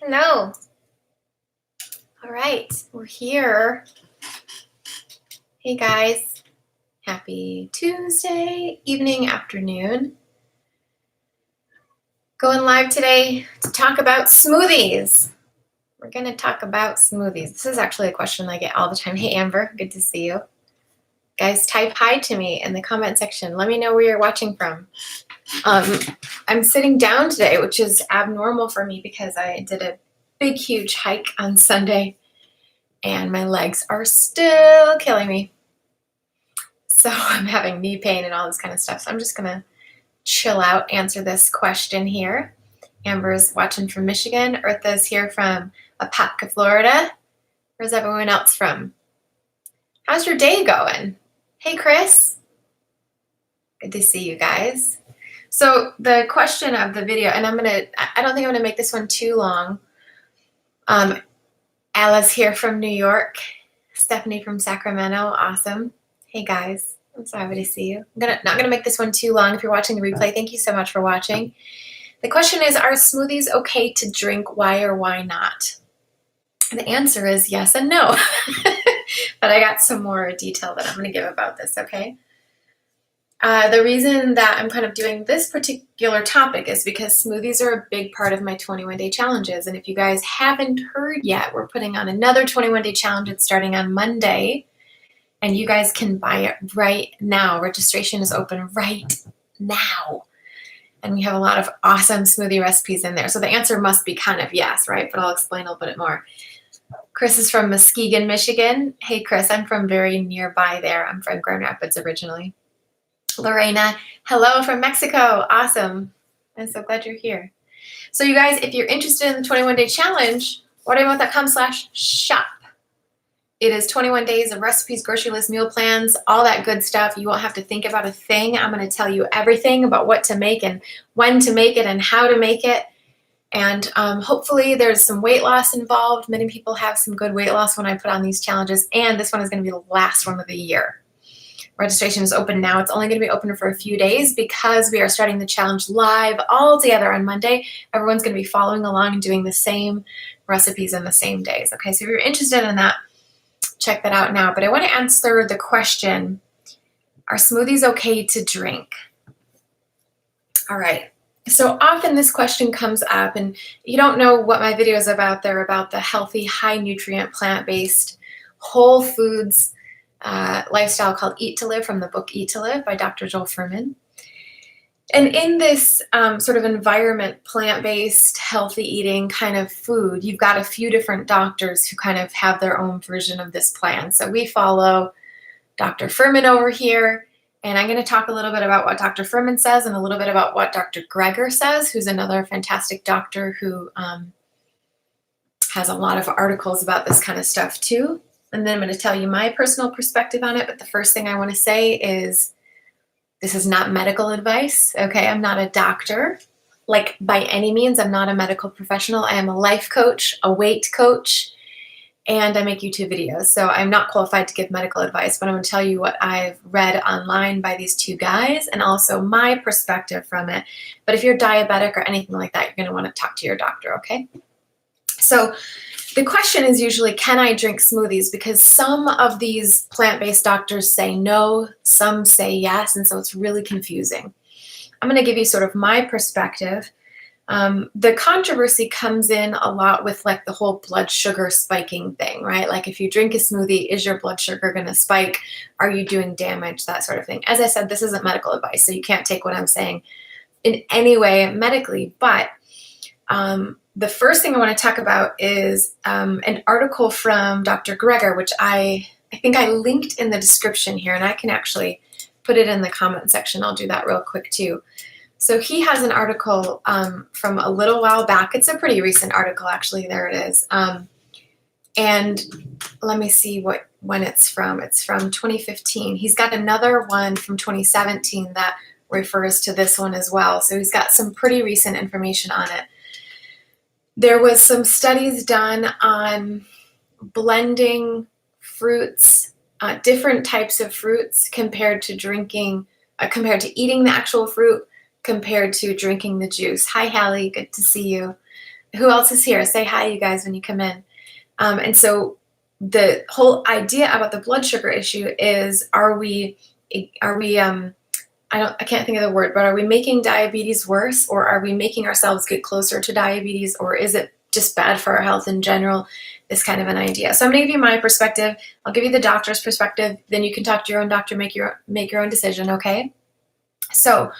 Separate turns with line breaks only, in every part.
Hello. All right, we're here. Hey guys, happy Tuesday evening, afternoon. Going live today to talk about smoothies. We're going to talk about smoothies. This is actually a question I get all the time. Hey Amber, good to see you. Guys, type hi to me in the comment section. Let me know where you're watching from. I'm sitting down today, which is abnormal for me because I did a big, huge hike on Sunday and my legs are still killing me. So I'm having knee pain and all this kind of stuff. So I'm just going to chill out, answer this question here. Amber's watching from Michigan. Eartha's here from Apopka, Florida. Where's everyone else from? How's your day going? Hey, Chris. Good to see you guys. So the question of the video, and I don't think I'm going to make this one too long. Alla's here from New York. Stephanie from Sacramento. Awesome. Hey guys, I'm so happy to see you. I'm not gonna make this one too long. If you're watching the replay, thank you so much for watching. The question is, are smoothies okay to drink? Why or why not? The answer is yes and no. But I got some more detail that I'm gonna give about this, okay? The reason that I'm kind of doing this particular topic is because smoothies are a big part of my 21-day challenges. And if you guys haven't heard yet, we're putting on another 21-day challenge. It's starting on Monday. And you guys can buy it right now. Registration is open right now. And we have a lot of awesome smoothie recipes in there. So the answer must be kind of yes, right? But I'll explain a little bit more. Chris is from Muskegon, Michigan. Hey, Chris, I'm from very nearby there. I'm from Grand Rapids originally. Lorena, hello from Mexico. Awesome. I'm so glad you're here. So you guys, if you're interested in the 21-day challenge, whatevermouth.com/shop. It is 21 days of recipes, grocery list, meal plans, all that good stuff. You won't have to think about a thing. I'm going to tell you everything about what to make and when to make it and how to make it. And hopefully there's some weight loss involved. Many people have some good weight loss when I put on these challenges. And this one is going to be the last one of the year. Registration is open now. It's only going to be open for a few days because we are starting the challenge live all together on Monday. Everyone's going to be following along and doing the same recipes in the same days. Okay, so if you're interested in that, check that out now. But I want to answer the question, are smoothies okay to drink? All right. So often this question comes up and you don't know what my video is about. They're about the healthy, high nutrient, plant-based, whole foods lifestyle called Eat to Live from the book Eat to Live by Dr. Joel Fuhrman. And in this sort of environment, plant-based, healthy eating kind of food, you've got a few different doctors who kind of have their own version of this plan. So we follow Dr. Fuhrman over here, and I'm going to talk a little bit about what Dr. Fuhrman says and a little bit about what Dr. Greger says, who's another fantastic doctor who has a lot of articles about this kind of stuff too. And then I'm going to tell you my personal perspective on it. But the first thing I want to say is this is not medical advice, okay? I'm not a doctor. Like, by any means, I'm not a medical professional. I am a life coach, a weight coach, and I make YouTube videos. So I'm not qualified to give medical advice, but I'm going to tell you what I've read online by these two guys and also my perspective from it. But if you're diabetic or anything like that, you're going to want to talk to your doctor, okay? So the question is usually, can I drink smoothies? Because some of these plant-based doctors say no, some say yes, and so it's really confusing. I'm going to give you sort of my perspective. The controversy comes in a lot with like the whole blood sugar spiking thing, right? Like if you drink a smoothie, is your blood sugar going to spike? Are you doing damage? That sort of thing. As I said, this isn't medical advice, so you can't take what I'm saying in any way medically, but the first thing I want to talk about is an article from Dr. Greger, which I think I linked in the description here, and I can actually put it in the comment section. I'll do that real quick too. So he has an article from a little while back. It's a pretty recent article, actually. There it is. And let me see when it's from. It's from 2015. He's got another one from 2017 that refers to this one as well. So he's got some pretty recent information on it. There was some studies done on blending fruits, different types of fruits compared to eating the actual fruit, compared to drinking the juice. Hi, Hallie, good to see you. Who else is here? Say hi, you guys, when you come in. And so the whole idea about the blood sugar issue is, I can't think of the word, but are we making diabetes worse, or are we making ourselves get closer to diabetes, or is it just bad for our health in general? Is kind of an idea. So I'm going to give you my perspective. I'll give you the doctor's perspective. Then you can talk to your own doctor, make your own decision. Okay. So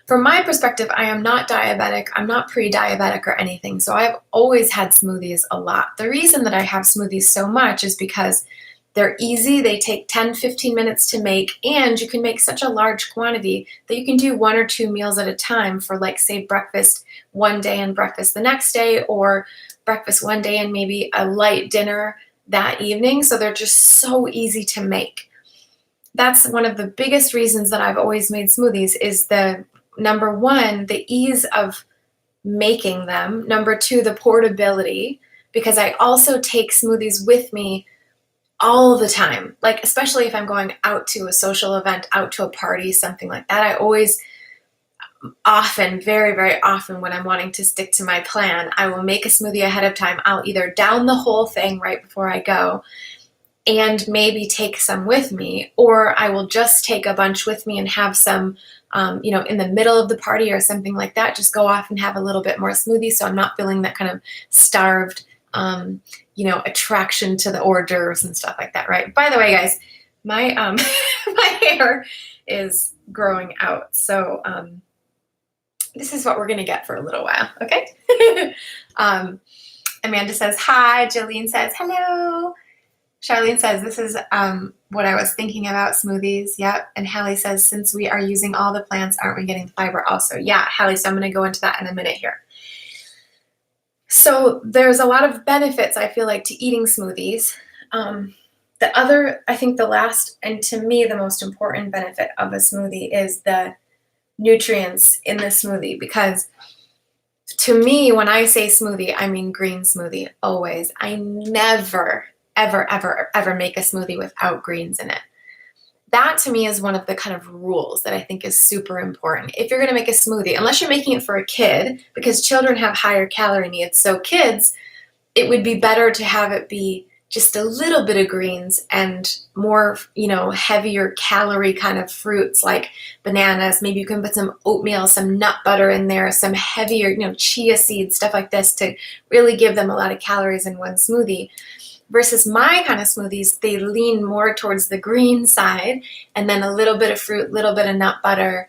from my perspective, I am not diabetic. I'm not pre-diabetic or anything. So I've always had smoothies a lot. The reason that I have smoothies so much is because they're easy. They take 10, 15 minutes to make, and you can make such a large quantity that you can do 1 or 2 meals at a time for, like, say, breakfast one day and breakfast the next day, or breakfast one day and maybe a light dinner that evening. So they're just so easy to make. That's one of the biggest reasons that I've always made smoothies, is the number one, the ease of making them. Number two, the portability, because I also take smoothies with me all the time. Like, especially if I'm going out to a social event, out to a party, something like that. I always, often, very, very often, when I'm wanting to stick to my plan, I will make a smoothie ahead of time. I'll either down the whole thing right before I go and maybe take some with me, or I will just take a bunch with me and have some, in the middle of the party or something like that, just go off and have a little bit more smoothie, so I'm not feeling that kind of starved, attraction to the hors d'oeuvres and stuff like that, right? By the way, guys, my my hair is growing out, so this is what we're gonna get for a little while, okay? Amanda says hi. Jolene says hello. Charlene says, this is what I was thinking about smoothies. Yep. And Hallie says, since we are using all the plants, aren't we getting fiber also? Yeah, Hallie, so I'm going to go into that in a minute here. So there's a lot of benefits, I feel like, to eating smoothies. I think the last, and to me, the most important benefit of a smoothie is the nutrients in the smoothie, because to me, when I say smoothie, I mean green smoothie, always. I never ever make a smoothie without greens in it. That to me is one of the kind of rules that I think is super important. If you're going to make a smoothie, unless you're making it for a kid, because children have higher calorie needs. So kids, it would be better to have it be just a little bit of greens and more, heavier calorie kind of fruits like bananas. Maybe you can put some oatmeal, some nut butter in there, some heavier, chia seeds, stuff like this, to really give them a lot of calories in one smoothie. Versus my kind of smoothies, they lean more towards the green side, and then a little bit of fruit, little bit of nut butter,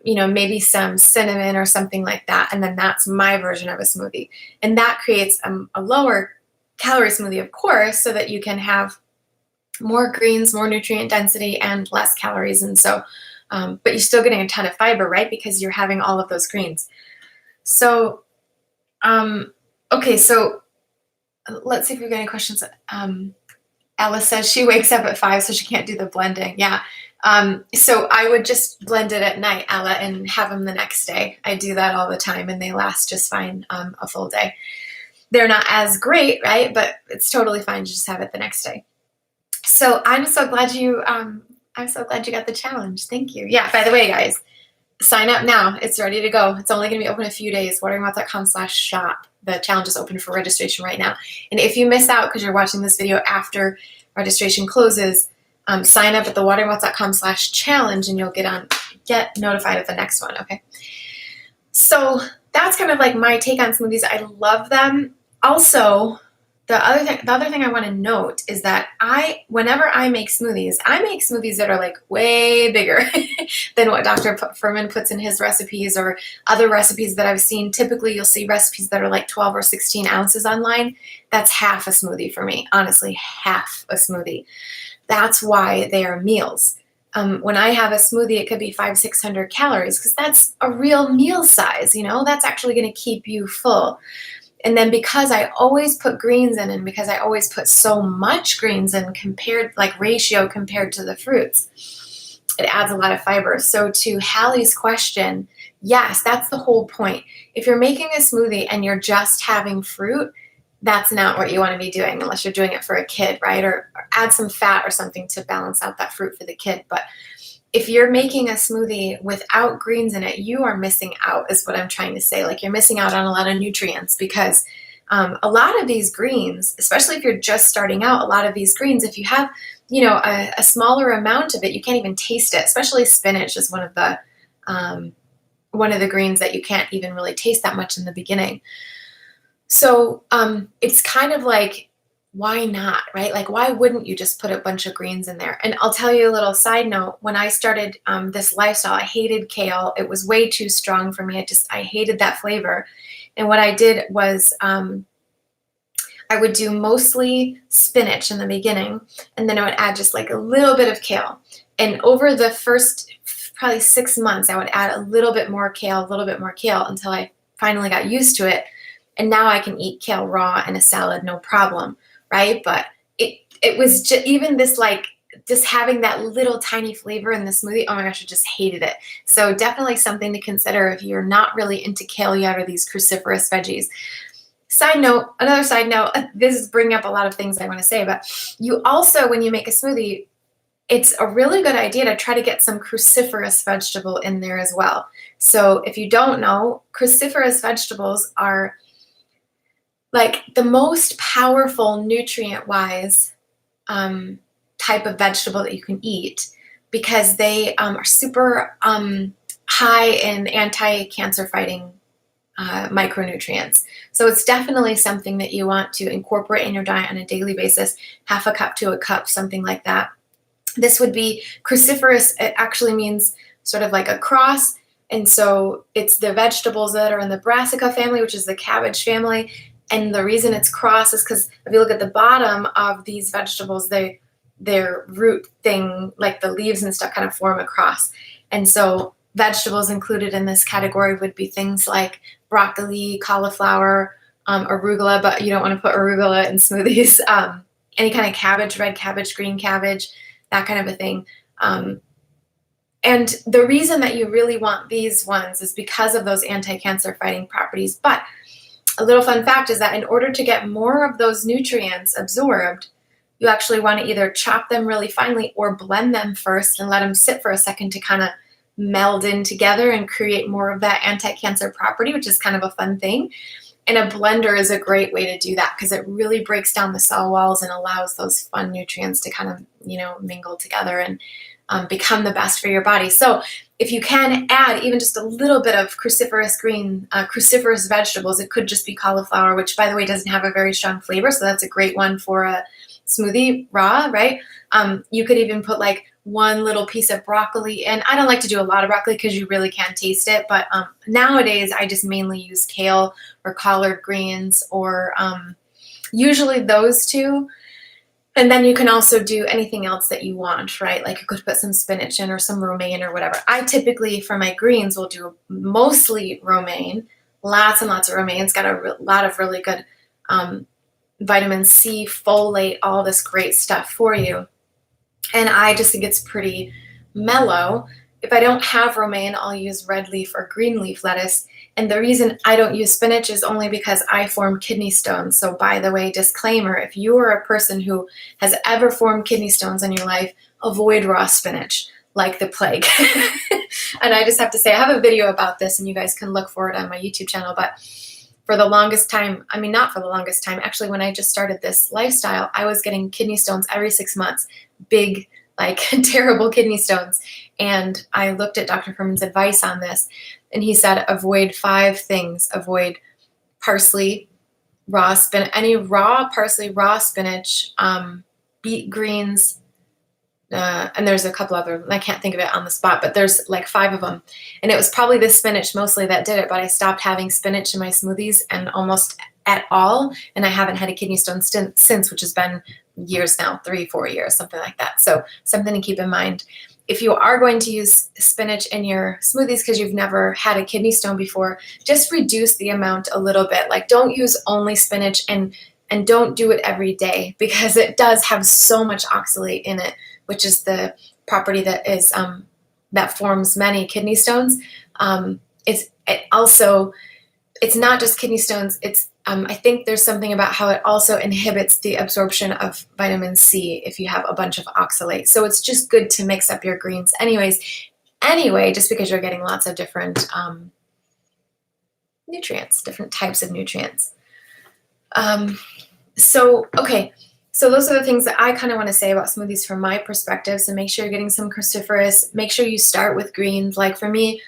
maybe some cinnamon or something like that. And then that's my version of a smoothie. And that creates a lower calorie smoothie, of course, so that you can have more greens, more nutrient density, and less calories. And so, but you're still getting a ton of fiber, right? Because you're having all of those greens. So, okay, so let's see if we've got any questions. Alice says she wakes up at 5, so she can't do the blending. Yeah. So I would just blend it at night, Ella, and have them the next day. I do that all the time, and they last just fine a full day. They're not as great, right? But it's totally fine to just have it the next day. So I'm so glad you got the challenge. Thank you. Yeah. By the way, guys, sign up now. It's ready to go. It's only going to be open a few days. wateringmouth.com/shop. The challenge is open for registration right now. And if you miss out because you're watching this video after registration closes, sign up at the wateringmouth.com/challenge, and you'll get notified of the next one. Okay. So that's kind of like my take on smoothies. I love them. Also, the other thing I want to note is that whenever I make smoothies that are like way bigger than what Dr. Furman puts in his recipes or other recipes that I've seen. Typically, you'll see recipes that are like 12 or 16 ounces online. That's half a smoothie for me. Honestly, half a smoothie. That's why they are meals. When I have a smoothie, it could be 500-600 calories, because that's a real meal size. That's actually going to keep you full. And then because I always put greens in, and because I always put so much greens in ratio compared to the fruits, it adds a lot of fiber. So to Hallie's question, yes, that's the whole point. If you're making a smoothie and you're just having fruit, that's not what you want to be doing unless you're doing it for a kid, right? Or add some fat or something to balance out that fruit for the kid. But if you're making a smoothie without greens in it, you are missing out, is what I'm trying to say. Like, you're missing out on a lot of nutrients, because a lot of these greens, especially if you're just starting out, a lot of these greens, if you have, a smaller amount of it, you can't even taste it. Especially spinach is one of the greens that you can't even really taste that much in the beginning. So it's kind of like, why not, right? Like, why wouldn't you just put a bunch of greens in there? And I'll tell you a little side note. When I started this lifestyle, I hated kale. It was way too strong for me. I hated that flavor. And what I did was I would do mostly spinach in the beginning, and then I would add just like a little bit of kale. And over the first probably 6 months, I would add a little bit more kale, until I finally got used to it. And now I can eat kale raw in a salad, no problem, right? But it was just, even this, like, just having that little tiny flavor in the smoothie, oh my gosh, I just hated it. So definitely something to consider if you're not really into kale yet, or these cruciferous veggies. Another side note, this is bringing up a lot of things I want to say, but you also, when you make a smoothie, it's a really good idea to try to get some cruciferous vegetable in there as well. So if you don't know, cruciferous vegetables are like the most powerful nutrient-wise type of vegetable that you can eat, because they are super high in anti-cancer fighting micronutrients. So it's definitely something that you want to incorporate in your diet on a daily basis, half a cup to a cup, something like that. This would be cruciferous. It actually means sort of like a cross. And so it's the vegetables that are in the brassica family, which is the cabbage family. And the reason it's cross is because if you look at the bottom of these vegetables, their root thing, like the leaves and stuff, kind of form a cross. And so vegetables included in this category would be things like broccoli, cauliflower, arugula, but you don't want to put arugula in smoothies. Any kind of cabbage, red cabbage, green cabbage, that kind of a thing. And the reason that you really want these ones is because of those anti-cancer fighting properties. But a little fun fact is that in order to get more of those nutrients absorbed, you actually want to either chop them really finely or blend them first and let them sit for a second to kind of meld in together and create more of that anti-cancer property, which is kind of a fun thing. And a blender is a great way to do that, because it really breaks down the cell walls and allows those fun nutrients to kind of, mingle together and become the best for your body. So if you can add even just a little bit of cruciferous vegetables, it could just be cauliflower, which, by the way, doesn't have a very strong flavor. So that's a great one for a smoothie raw, right? You could even put like one little piece of broccoli in. I don't like to do a lot of broccoli because you really can't taste it. But nowadays, I just mainly use kale or collard greens, or usually those two. And then you can also do anything else that you want, right? Like you could put some spinach in or some romaine or whatever. I typically, for my greens, will do mostly romaine, lots and lots of romaine. It's got a lot of really good vitamin C, folate, all this great stuff for you. And I just think it's pretty mellow. If I don't have romaine, I'll use red leaf or green leaf lettuce. And the reason I don't use spinach is only because I form kidney stones. So by the way, disclaimer, if you are a person who has ever formed kidney stones in your life, avoid raw spinach like the plague. And I just have to say, I have a video about this and you guys can look for it on my YouTube channel. But for the longest time, not for the longest time, actually, when I just started this lifestyle, I was getting kidney stones every 6 months, big, like terrible kidney stones. And I looked at Dr. Furman's advice on this, and he said, avoid 5 things. Avoid parsley, raw spinach, any raw parsley, raw spinach, beet greens, and there's a couple other, I can't think of it on the spot, but there's like 5 of them. And it was probably the spinach mostly that did it, but I stopped having spinach in my smoothies and almost at all. And I haven't had a kidney stone since, which has been years now, 3-4 years, something like that. So something to keep in mind. If you are going to use spinach in your smoothies because you've never had a kidney stone before, just reduce the amount a little bit. Like, don't use only spinach, and don't do it every day, because it does have so much oxalate in it, which is the property that is that forms many kidney stones. It also it's not just kidney stones. It's I think there's something about how it also inhibits the absorption of vitamin C if you have a bunch of oxalate. So it's just good to mix up your greens anyway, just because you're getting lots of different nutrients, different types of nutrients. Okay. So those are the things that I kind of want to say about smoothies from my perspective. So make sure you're getting some cruciferous. Make sure you start with greens. Like for me,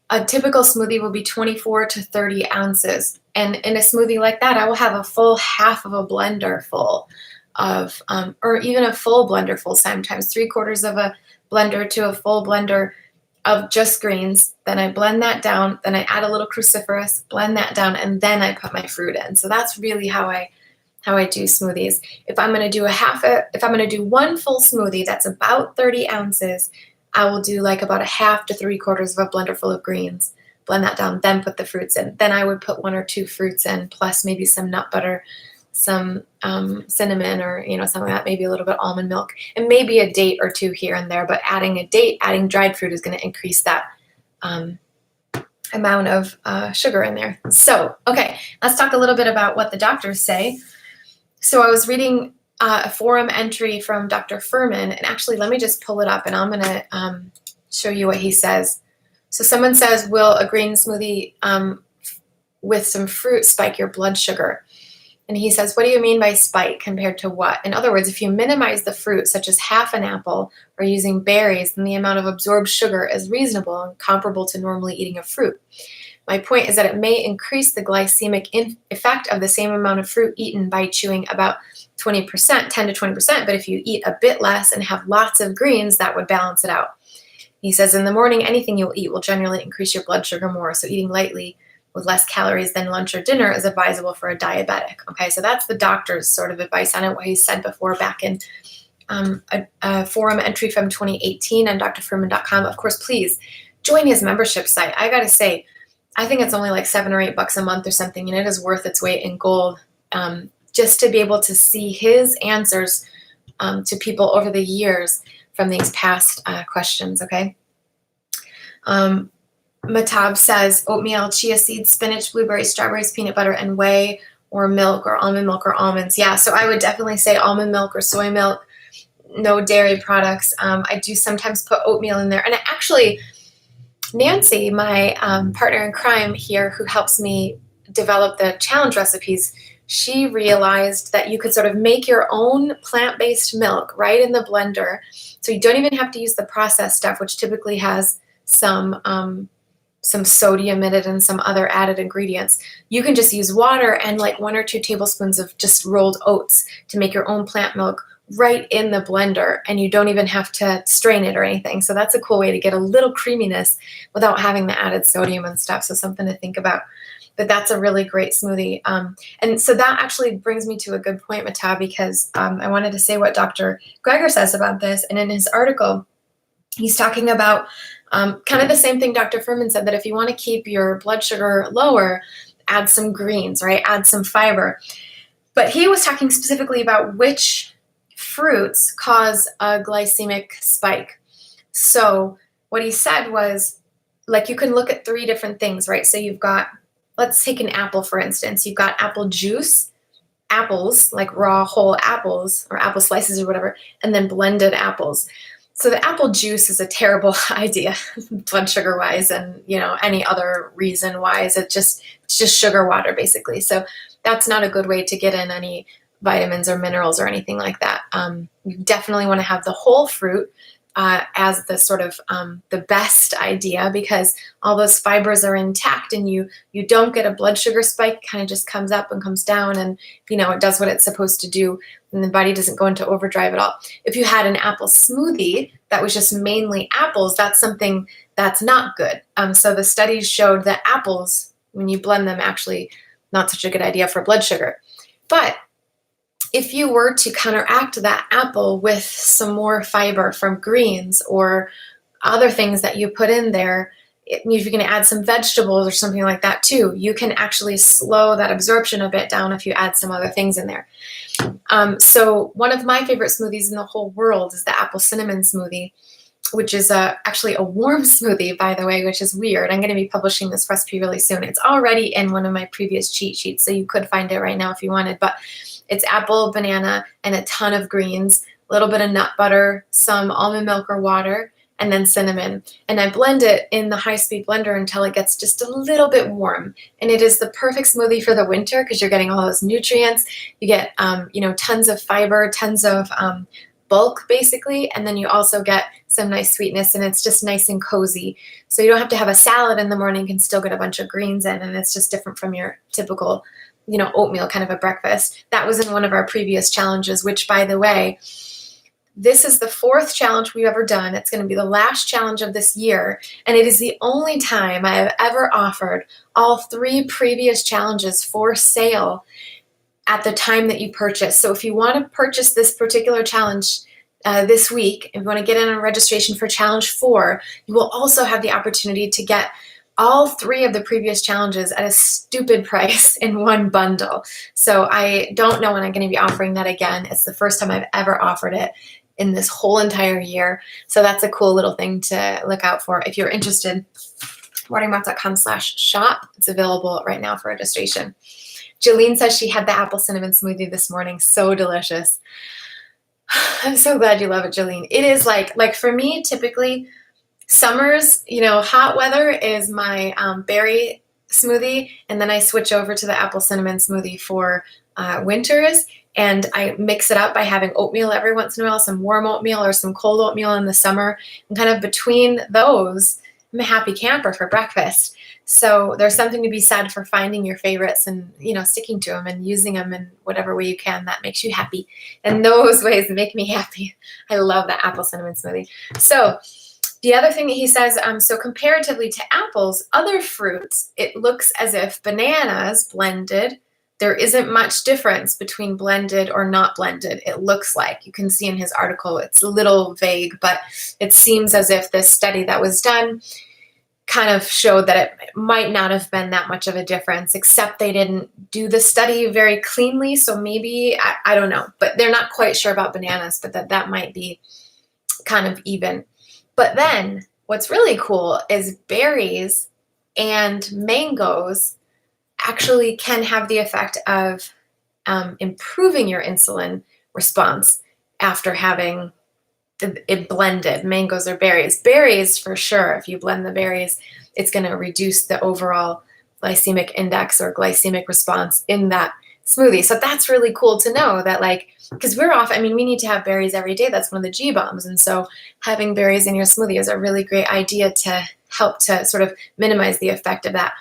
a typical smoothie will be 24 to 30 ounces. And in a smoothie like that, I will have a full half of a blender full of, or even a full blender full, sometimes 3/4 of a blender to a full blender of just greens. Then I blend that down. Then I add a little cruciferous, blend that down, and then I put my fruit in. So that's really how I do smoothies. If I'm going to do if I'm going to do one full smoothie that's about 30 ounces, I will do like about a half to 3/4 of a blender full of greens, blend that down, then put the fruits in. Then I would put 1 or 2 fruits in, plus maybe some nut butter, some cinnamon, or something like that, maybe a little bit almond milk, and maybe a date or 2 here and there. But adding dried fruit is going to increase that amount of sugar in there. So, okay, let's talk a little bit about what the doctors say. So I was reading a forum entry from Dr. Furman, and actually let me just pull it up and I'm going to show you what he says. So someone says, will a green smoothie with some fruit spike your blood sugar? And he says, what do you mean by spike compared to what? In other words, if you minimize the fruit, such as half an apple or using berries, then the amount of absorbed sugar is reasonable and comparable to normally eating a fruit. My point is that it may increase the glycemic effect of the same amount of fruit eaten by chewing about 20%, 10 to 20%, but if you eat a bit less and have lots of greens, that would balance it out. He says, in the morning, anything you'll eat will generally increase your blood sugar more, so eating lightly with less calories than lunch or dinner is advisable for a diabetic. Okay, so that's the doctor's sort of advice on it, what he said before back in a forum entry from 2018 on drfurman.com. Of course, please join his membership site. I got to say, I think it's only like $7 or $8 a month or something, and it is worth its weight in gold just to be able to see his answers to people over the years from these past questions, okay? Matab says oatmeal, chia seeds, spinach, blueberries, strawberries, peanut butter, and whey, or milk or almonds. Yeah, so I would definitely say almond milk or soy milk, no dairy products. I do sometimes put oatmeal in there. And actually, Nancy, my partner in crime here, who helps me develop the challenge recipes, she realized that you could sort of make your own plant-based milk right in the blender. So you don't even have to use the processed stuff, which typically has some sodium in it and some other added ingredients. You can just use water and like 1 or 2 tablespoons of just rolled oats to make your own plant milk right in the blender, and you don't even have to strain it or anything. So that's a cool way to get a little creaminess without having the added sodium and stuff. So something to think about. But that's a really great smoothie. And so that actually brings me to a good point, Mata, because I wanted to say what Dr. Greger says about this. And in his article, he's talking about kind of the same thing Dr. Furman said, that if you want to keep your blood sugar lower, add some greens, right? Add some fiber. But he was talking specifically about which fruits cause a glycemic spike. So what he said was, like, you can look at 3 different things, right? So you've got, let's take an apple, for instance. You've got apple juice, apples, like raw whole apples or apple slices or whatever, and then blended apples. So the apple juice is a terrible idea, blood sugar wise, and any other reason wise. It's just sugar water basically. So that's not a good way to get in any vitamins or minerals or anything like that. You definitely want to have the whole fruit as the sort of the best idea, because all those fibers are intact and you don't get a blood sugar spike. Kind of just comes up and comes down, and it does what it's supposed to do, and the body doesn't go into overdrive at all. If you had an apple smoothie that was just mainly apples, that's something that's not good. So the studies showed that apples, when you blend them, actually not such a good idea for blood sugar. But if you were to counteract that apple with some more fiber from greens or other things that you put in there, if you're going to add some vegetables or something like that too, you can actually slow that absorption a bit down if you add some other things in there. So one of my favorite smoothies in the whole world is the apple cinnamon smoothie. which is actually a warm smoothie, by the way, which is weird. I'm going to be publishing this recipe really soon. It's already in one of my previous cheat sheets, so you could find it right now if you wanted. But it's apple, banana, and a ton of greens, a little bit of nut butter, some almond milk or water, and then cinnamon. And I blend it in the high-speed blender until it gets just a little bit warm. And it is the perfect smoothie for the winter because you're getting all those nutrients. You get, tons of fiber, tons of bulk, basically, and then you also get some nice sweetness, and it's just nice and cozy. So you don't have to have a salad in the morning, you can still get a bunch of greens in, and it's just different from your typical, oatmeal kind of a breakfast. That was in one of our previous challenges, which, by the way, this is the 4th challenge we've ever done. It's going to be the last challenge of this year, and it is the only time I have ever offered all 3 previous challenges for sale at the time that you purchase. So if you want to purchase this particular challenge this week, if you want to get in a registration for challenge 4, you will also have the opportunity to get all 3 of the previous challenges at a stupid price in one bundle. So I don't know when I'm going to be offering that again. It's the first time I've ever offered it in this whole entire year. So that's a cool little thing to look out for. If you're interested, wateringmouth.com/shop. It's available right now for registration. Jolene says she had the apple cinnamon smoothie this morning. So delicious. I'm so glad you love it, Jolene. It is like for me, typically summers, hot weather is my berry smoothie. And then I switch over to the apple cinnamon smoothie for winters. And I mix it up by having oatmeal every once in a while, some warm oatmeal or some cold oatmeal in the summer. And kind of between those, I'm a happy camper for breakfast. So there's something to be said for finding your favorites and, sticking to them and using them in whatever way you can that makes you happy. And those ways make me happy. I love that apple cinnamon smoothie. So the other thing that he says, so comparatively to apples, other fruits, it looks as if bananas blended, there isn't much difference between blended or not blended. It looks like, you can see in his article, it's a little vague, but it seems as if this study that was done kind of showed that it might not have been that much of a difference, except they didn't do the study very cleanly. So maybe, I don't know, but they're not quite sure about bananas, but that might be kind of even. But then what's really cool is berries and mangoes actually can have the effect of improving your insulin response after having it blended, mangoes or berries. Berries, for sure, if you blend the berries, it's going to reduce the overall glycemic index or glycemic response in that smoothie. So that's really cool to know that, because we need to have berries every day. That's one of the G bombs. And so having berries in your smoothie is a really great idea to help to sort of minimize the effect of that.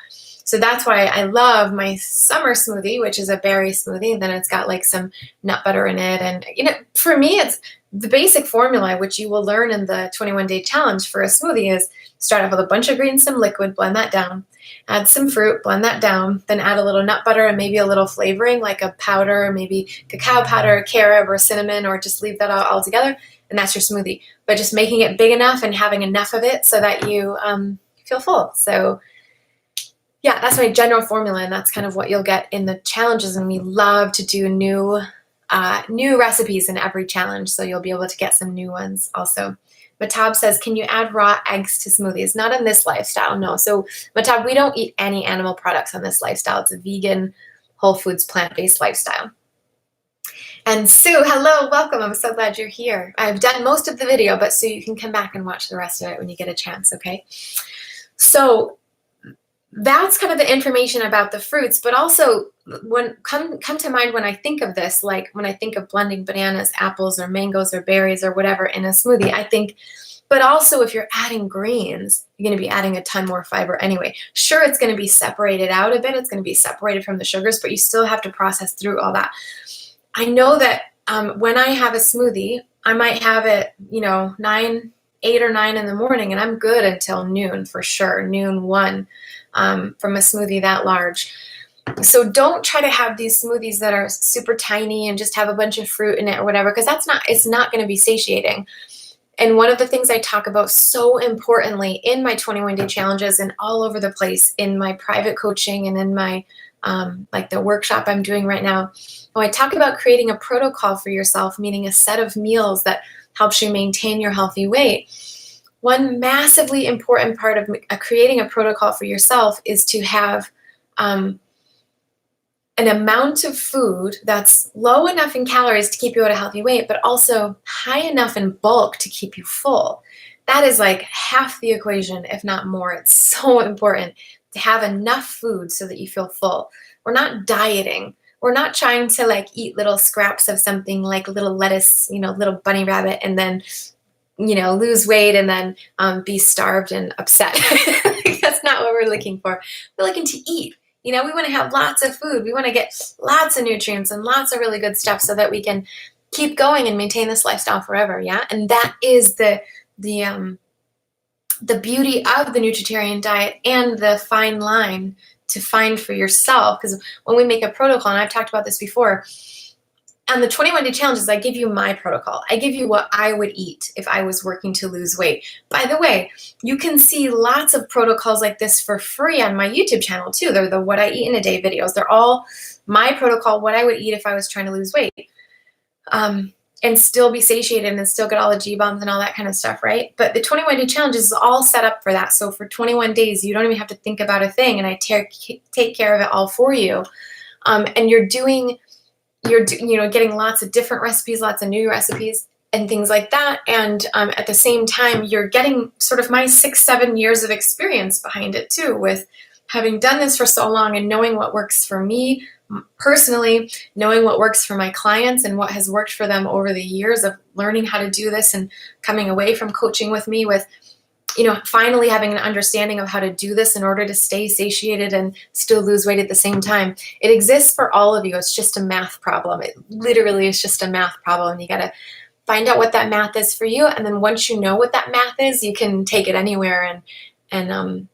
So that's why I love my summer smoothie, which is a berry smoothie. And then it's got some nut butter in it. And, for me, it's the basic formula, which you will learn in the 21-day challenge for a smoothie, is start off with a bunch of greens, some liquid, blend that down, add some fruit, blend that down, then add a little nut butter and maybe a little flavoring like a powder, maybe cacao powder, carob, or cinnamon, or just leave that all together. And that's your smoothie. But just making it big enough and having enough of it so that you feel full. So yeah, that's my general formula, and that's kind of what you'll get in the challenges. And we love to do new recipes in every challenge, so you'll be able to get some new ones also. Matab says, can you add raw eggs to smoothies? Not in this lifestyle, no. So Matab, we don't eat any animal products on this lifestyle. It's a vegan, whole foods, plant-based lifestyle. And Sue, hello, welcome. I'm so glad you're here. I've done most of the video, but Sue, you can come back and watch the rest of it when you get a chance, okay? So that's kind of the information about the fruits, but also come to mind when I think of this, like when I think of blending bananas, apples, or mangoes, or berries, or whatever in a smoothie, I think, but also if you're adding greens, you're going to be adding a ton more fiber anyway. Sure, it's going to be separated out a bit. It's going to be separated from the sugars, but you still have to process through all that. I know that when I have a smoothie, I might have it, 8 or 9 in the morning, and I'm good until noon for sure, noon 1. From a smoothie that large. So don't try to have these smoothies that are super tiny and just have a bunch of fruit in it or whatever, because it's not going to be satiating. And one of the things I talk about so importantly in my 21-day challenges and all over the place in my private coaching and in my the workshop I'm doing right now, I talk about creating a protocol for yourself, meaning a set of meals that helps you maintain your healthy weight. one massively important part of creating a protocol for yourself is to have an amount of food that's low enough in calories to keep you at a healthy weight, but also high enough in bulk to keep you full. That is like half the equation, if not more. It's so important to have enough food so that you feel full. We're not dieting. We're not trying to like eat little scraps of something like a little lettuce, little bunny rabbit, and then, lose weight and then be starved and upset. That's not what we're looking for. We're looking to eat. We want to have lots of food. We want to get lots of nutrients and lots of really good stuff so that we can keep going and maintain this lifestyle forever. Yeah. And that is the beauty of the Nutritarian diet and the fine line to find for yourself. Because when we make a protocol, and I've talked about this before, on the 21-day challenges, I give you my protocol. I give you what I would eat if I was working to lose weight. By the way, you can see lots of protocols like this for free on my YouTube channel too. They're the What I Eat in a Day videos. They're all my protocol, what I would eat if I was trying to lose weight. And still be satiated and still get all the G-bombs and all that kind of stuff, right? But the 21-day challenge is all set up for that. So for 21 days, you don't even have to think about a thing, and I take care of it all for you. And you're getting lots of different recipes, lots of new recipes and things like that. And at the same time, you're getting sort of my 6-7 years of experience behind it too, with having done this for so long and knowing what works for me personally, knowing what works for my clients and what has worked for them over the years of learning how to do this and coming away from coaching with me with, finally having an understanding of how to do this in order to stay satiated and still lose weight at the same time. It exists for all of you. It's just a math problem. It literally is just a math problem. You got to find out what that math is for you. And then once you know what that math is, you can take it anywhere and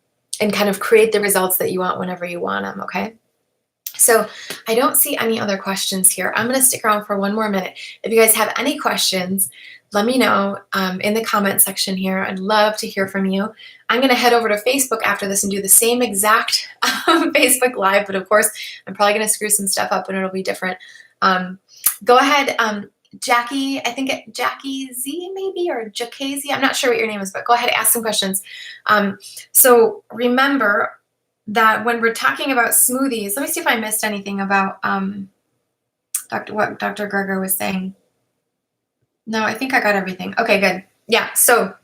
kind of create the results that you want whenever you want them. Okay. So I don't see any other questions here. I'm going to stick around for one more minute. If you guys have any questions, let me know in the comment section here. I'd love to hear from you. I'm going to head over to Facebook after this and do the same exact Facebook Live, but of course, I'm probably going to screw some stuff up and it'll be different. Go ahead, Jackie, I think Jackie Z maybe, or Jackazy. I'm not sure what your name is, but go ahead, ask some questions. So remember that when we're talking about smoothies, let me see if I missed anything about what Dr. Gerger was saying. No, I think I got everything. Okay, good. Yeah, so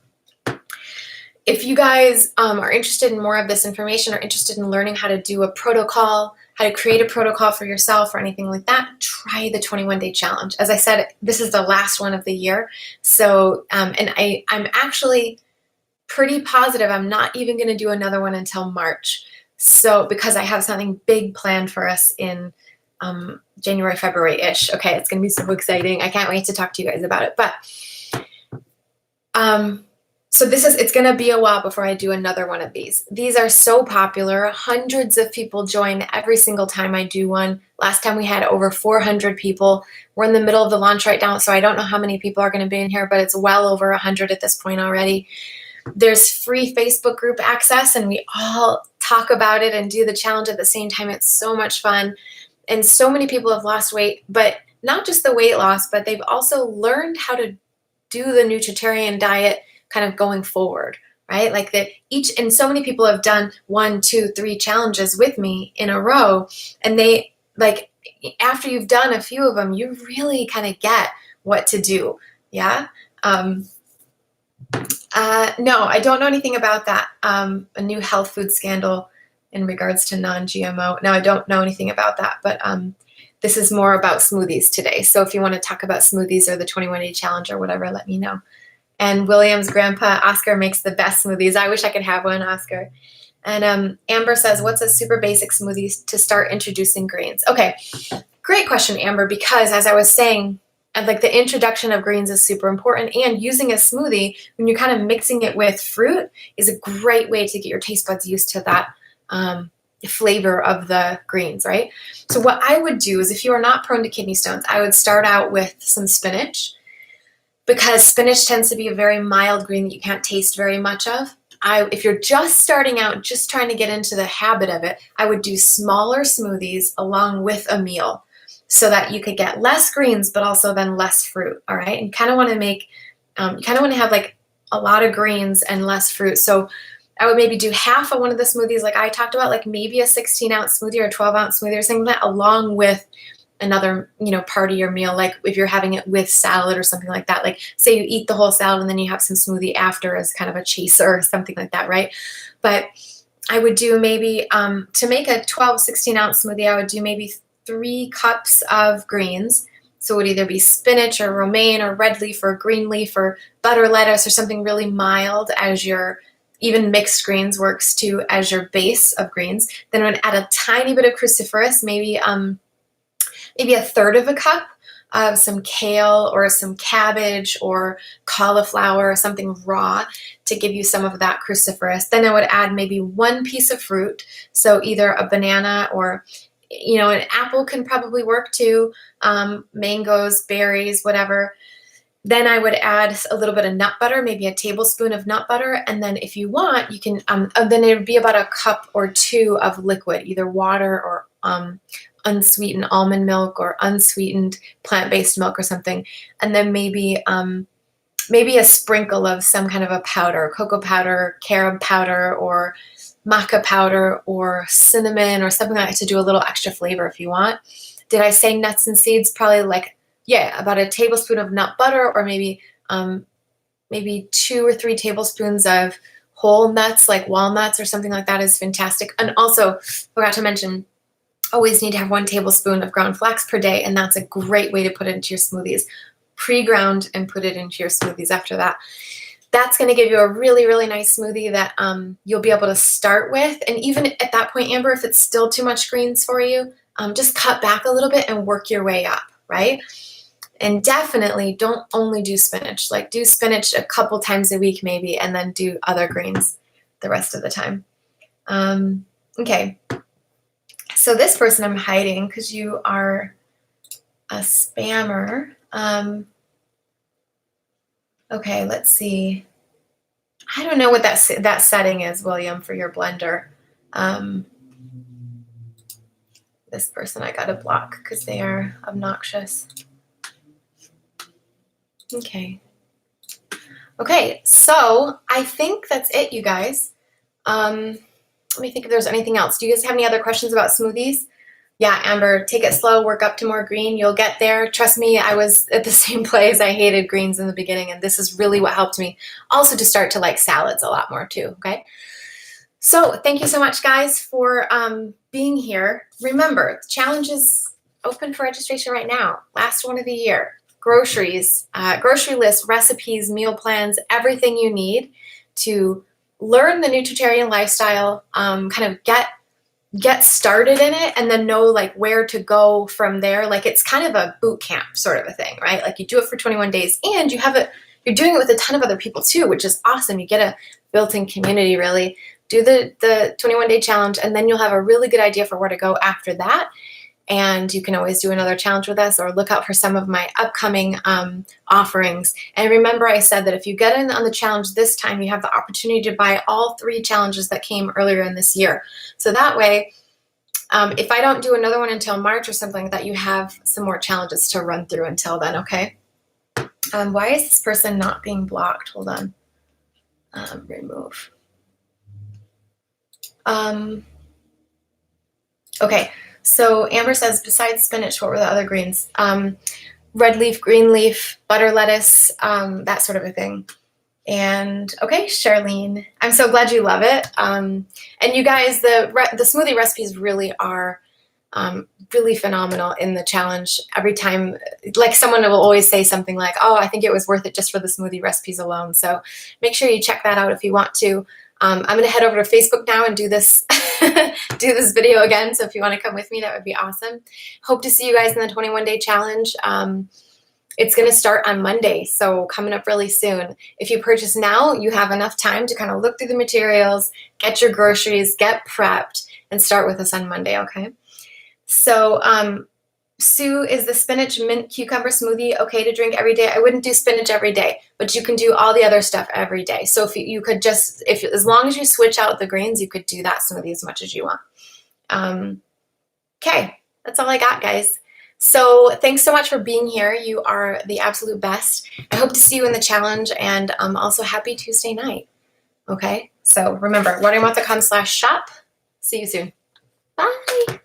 if you guys are interested in more of this information or interested in learning how to do a protocol, how to create a protocol for yourself or anything like that, try the 21-day challenge. As I said, this is the last one of the year. So, and I'm actually pretty positive I'm not even going to do another one until March. So, because I have something big planned for us in January, February-ish. Okay, it's going to be so exciting. I can't wait to talk to you guys about it. But so it's going to be a while before I do another one of these. These are so popular. Hundreds of people join every single time I do one. Last time we had over 400 people. We're in the middle of the launch right now, so I don't know how many people are going to be in here, but it's well over 100 at this point already. There's free Facebook group access, and we all talk about it and do the challenge at the same time. It's so much fun. And so many people have lost weight, but not just the weight loss, but they've also learned how to do the Nutritarian diet kind of going forward, right? Like and so many people have done 1, 2, 3 challenges with me in a row. And they like, after you've done a few of them, you really kind of get what to do. Yeah. No, I don't know anything about that. A new health food scandal in regards to non-GMO. No, I don't know anything about that, but this is more about smoothies today. So if you want to talk about smoothies or the 21-day challenge or whatever, let me know. And William's grandpa, Oscar, makes the best smoothies. I wish I could have one, Oscar. And Amber says, what's a super basic smoothie to start introducing greens? Okay, great question, Amber, because as I was saying, like the introduction of greens is super important, and using a smoothie when you're kind of mixing it with fruit is a great way to get your taste buds used to that flavor of the greens, right? So what I would do is, if you are not prone to kidney stones, I would start out with some spinach, because spinach tends to be a very mild green that you can't taste very much of. If you're just starting out, just trying to get into the habit of it, I would do smaller smoothies along with a meal so that you could get less greens, but also then less fruit, all right? And kind of want to make, you kind of want to have like a lot of greens and less fruit. So I would maybe do half of one of the smoothies like I talked about, like maybe a 16-ounce smoothie or a 12-ounce smoothie or something like that, along with another, part of your meal, like if you're having it with salad or something like that. Like say you eat the whole salad and then you have some smoothie after as kind of a chaser or something like that, right? But I would do maybe, to make a 12, 16-ounce smoothie, I would do maybe 3 cups of greens. So it would either be spinach or romaine or red leaf or green leaf or butter lettuce or something really mild as your, even mixed greens works too, as your base of greens. Then I would add a tiny bit of cruciferous, maybe a third of a cup of some kale or some cabbage or cauliflower or something raw to give you some of that cruciferous. Then I would add maybe 1 piece of fruit. So either a banana or, an apple can probably work too, mangoes, berries, whatever. Then I would add a little bit of nut butter, maybe a tablespoon of nut butter. And then if you want, you can, then it would be about a cup or 2 of liquid, either water or unsweetened almond milk or unsweetened plant-based milk or something. And then maybe a sprinkle of some kind of a powder, cocoa powder, carob powder, or maca powder, or cinnamon, or something like that to do a little extra flavor if you want. Did I say nuts and seeds? Probably about a tablespoon of nut butter, or maybe 2 or 3 tablespoons of whole nuts, like walnuts or something like that is fantastic. And also, forgot to mention, always need to have 1 tablespoon of ground flax per day, and that's a great way to put it into your smoothies. Pre-ground and put it into your smoothies after that. That's going to give you a really, really nice smoothie that you'll be able to start with. And even at that point, Amber, if it's still too much greens for you, just cut back a little bit and work your way up, right? And definitely don't only do spinach. Like do spinach a couple times a week maybe, and then do other greens the rest of the time. Okay. So this person I'm hiding because you are a spammer. Okay, let's see. I don't know what that setting is, William, for your blender. This person I gotta block because they are obnoxious. Okay. Okay, so I think that's it, you guys. Let me think if there's anything else. Do you guys have any other questions about smoothies? Yeah, Amber, take it slow, work up to more green. You'll get there. Trust me, I was at the same place. I hated greens in the beginning, and this is really what helped me also to start to like salads a lot more too, okay? So thank you so much, guys, for being here. Remember, the challenge is open for registration right now. Last one of the year. Groceries, grocery list, recipes, meal plans, everything you need to learn the Nutritarian lifestyle, kind of get started in it, and then know like where to go from there. Like it's kind of a boot camp sort of a thing, right? Like you do it for 21 days and you're doing it with a ton of other people too, which is awesome. You get a built-in community really. Do the 21-day challenge, and then you'll have a really good idea for where to go after that. And you can always do another challenge with us or look out for some of my upcoming offerings. And remember, I said that if you get in on the challenge this time, you have the opportunity to buy all 3 challenges that came earlier in this year. So that way, if I don't do another one until March or something like that, you have some more challenges to run through until then, okay? Why is this person not being blocked? Hold on. Remove. Okay. So Amber says, besides spinach, what were the other greens? Red leaf, green leaf, butter lettuce, that sort of a thing. And okay, Charlene, I'm so glad you love it. And you guys, the smoothie recipes really are really phenomenal in the challenge. Every time, like someone will always say something like, oh, I think it was worth it just for the smoothie recipes alone. So make sure you check that out if you want to. I'm going to head over to Facebook now and do this do this video again. So if you want to come with me, that would be awesome. Hope to see you guys in the 21-day challenge. It's going to start on Monday, so coming up really soon. If you purchase now, you have enough time to kind of look through the materials, get your groceries, get prepped, and start with us on Monday, okay? So Sue, is the spinach mint cucumber smoothie okay to drink every day? I wouldn't do spinach every day, but you can do all the other stuff every day. So if you could just, as long as you switch out the grains, you could do that smoothie as much as you want. Okay, that's all I got, guys. So thanks so much for being here. You are the absolute best. I hope to see you in the challenge, and also happy Tuesday night. Okay, so remember, learningabout.com/shop. See you soon. Bye.